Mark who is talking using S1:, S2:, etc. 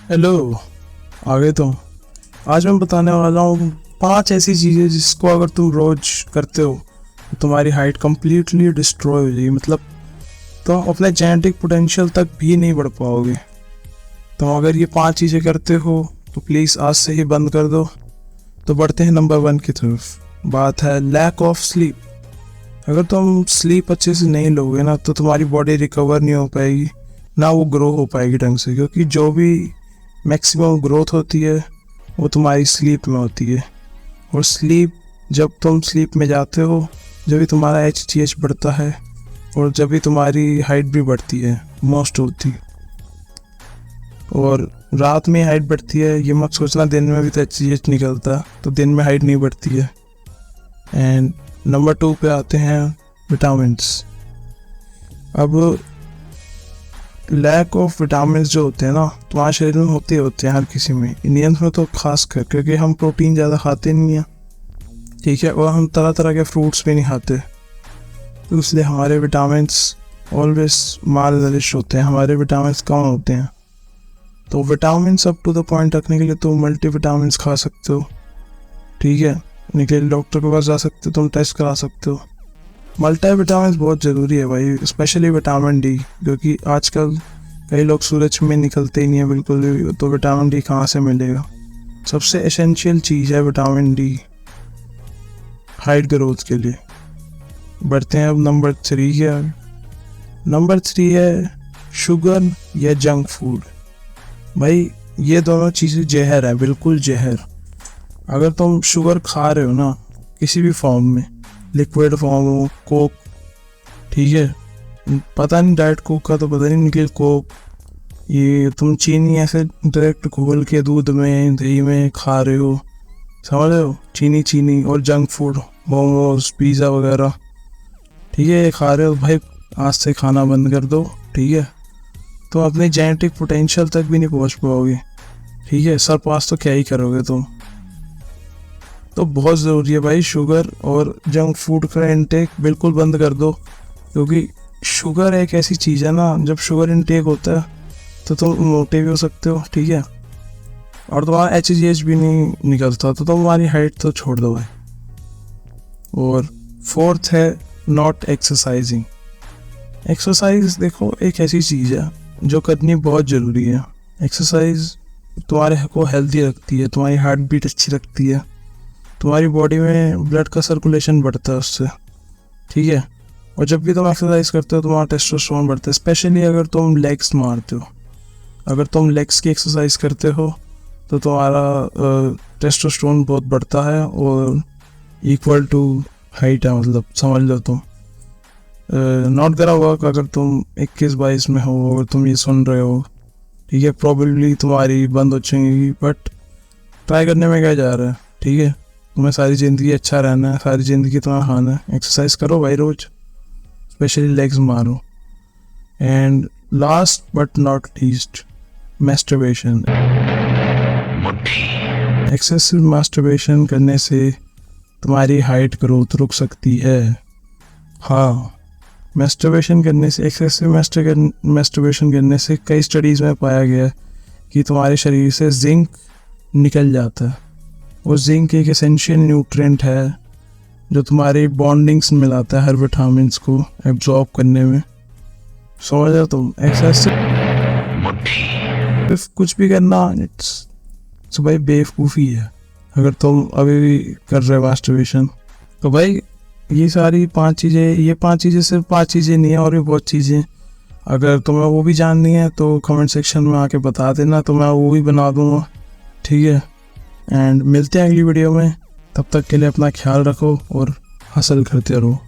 S1: Hello. आगे तो आज मैं बताने वाला हूँ 5 ऐसी चीज़ें जिसको अगर तुम रोज करते हो तो तुम्हारी हाइट कंप्लीटली डिस्ट्रॉय हो जाएगी। मतलब तुम अपने जेनेटिक पोटेंशियल तक भी नहीं बढ़ पाओगे। तो अगर ये 5 चीज़ें करते हो तो प्लीज़ आज से ही बंद कर दो। तो बढ़ते हैं नंबर 1 की तरफ। बात है लैक ऑफ स्लीप। अगर तुम स्लीप अच्छे से नहीं लोगे ना तो तुम्हारी बॉडी रिकवर नहीं हो पाएगी, ना वो ग्रो हो पाएगी ढंग से, क्योंकि जो भी मैक्सिमम ग्रोथ होती है वो तुम्हारी स्लीप में होती है। और जब तुम स्लीप में जाते हो जब भी तुम्हारा HGH बढ़ता है और जब भी तुम्हारी हाइट भी बढ़ती है मोस्ट होती। और रात में हाइट बढ़ती है, ये मत सोचना दिन में भी तो HGH निकलता, तो दिन में हाइट नहीं बढ़ती है। एंड नंबर 2 पे आते हैं विटामिन्स। अब लैक ऑफ विटामिन्स जो होते हैं ना तुम्हारे शरीर में होते हैं हर किसी में, इंडियंस में तो खास कर, क्योंकि हम प्रोटीन ज़्यादा खाते नहीं हैं, ठीक है, और हम तरह तरह के फ्रूट्स भी नहीं खाते, तो इसलिए हमारे विटामिन्स ऑलवेज माल नरिश होते हैं, हमारे विटामिन्स कम होते हैं। तो vitamins up to the point रखने के लिए तुम मल्टी विटामिन्स खा सकते हो, ठीक है, इनके लिए डॉक्टर के पास जा सकते हो, तुम टेस्ट करा सकते हो। मल्टी विटामिन बहुत ज़रूरी है भाई, स्पेशली विटामिन डी, क्योंकि आजकल कई लोग सूरज में निकलते ही नहीं है बिल्कुल भी, तो विटामिन डी कहाँ से मिलेगा। सबसे एसेंशियल चीज़ है विटामिन डी हाइट ग्रोथ के लिए। बढ़ते हैं अब नंबर 3 है। नंबर 3 है शुगर या जंक फूड। भाई ये दोनों चीज़ें जहर है, बिल्कुल जहर। अगर तुम शुगर खा रहे हो ना किसी भी फॉर्म में, लिक्विड फॉर्म हो, कोक, ठीक है, पता नहीं डाइट कोक का तो पता नहीं, निकल कोक, ये तुम चीनी ऐसे डायरेक्ट घोल के दूध में दही में खा रहे हो, समझ रहे हो, चीनी। और जंक फूड मोमोज पिज़्ज़ा वगैरह, ठीक है, ये खा रहे हो भाई, आज से खाना बंद कर दो, ठीक है, तो अपने जेनेटिक पोटेंशियल तक भी नहीं पहुंच पाओगे, ठीक है, सर पास तो क्या ही करोगे तुम। तो बहुत ज़रूरी है भाई शुगर और जंक फूड का इंटेक बिल्कुल बंद कर दो, क्योंकि शुगर एक ऐसी चीज़ है ना, जब शुगर इंटेक होता है तो तुम मोटे भी हो सकते हो, ठीक है, और तुम्हारा HGH भी नहीं निकलता, तो तुम्हारी हाइट तो छोड़ दो भाई। और 4th है नॉट एक्सरसाइजिंग। एक्सरसाइज देखो एक ऐसी चीज़ है जो करनी बहुत ज़रूरी है। एक्सरसाइज तुम्हारे को हेल्दी रखती है, तुम्हारी हार्ट बीट अच्छी रखती है, तुम्हारी बॉडी में ब्लड का सर्कुलेशन बढ़ता है उससे, ठीक है, और जब भी तुम एक्सरसाइज करते हो तुम्हारा टेस्टोस्टेरोन बढ़ता है, स्पेशली अगर तुम लेग्स मारते हो। अगर तुम लेग्स की एक्सरसाइज करते हो तो तुम्हारा टेस्टोस्टेरोन बहुत बढ़ता है और इक्वल टू हाइट है, मतलब समझ लो तुम। नॉट गरा वर्क अगर तुम 21-22 में हो, अगर तुम ये सुन रहे हो, ठीक है, प्रॉबेबली तुम्हारी बंद हो जाएगी, बट ट्राई करने में क्या जा रहा है, ठीक है, तुम्हें सारी ज़िंदगी अच्छा रहना है, सारी ज़िंदगी तुम्हें खाना है, एक्सरसाइज करो भाई रोज, स्पेशली लेग्स मारो। And last but not least, masturbation. Excessive masturbation करने से तुम्हारी हाइट ग्रोथ रुक सकती है। हाँ, मैस्टरबेशन करने से, एक्सेसिव मैस्टरबेशन करने से कई स्टडीज़ में पाया गया कि तुम्हारे शरीर से जिंक निकल जाता है, और जिंक एक एसेंशियल न्यूट्रिएंट है जो तुम्हारी बॉन्डिंग्स मिलाता है हर विटामिन्स को एब्जॉर्ब करने में, समझ रहे हो तुम। एक्सेसिव कुछ भी करना इट्स भाई बेवकूफ़ी है। अगर तुम अभी भी कर रहे हो मास्टरबेशन तो भाई ये सारी 5 चीज़ें, ये 5 चीज़ें सिर्फ 5 चीज़ें नहीं है, और भी बहुत चीज़ें, अगर तुम्हें वो भी जाननी है तो कमेंट सेक्शन में आके बता देना, तो मैं वो भी बना दूँगा, ठीक है। एंड मिलते हैं अगली वीडियो में, तब तक के लिए अपना ख्याल रखो और हासिल करते रहो।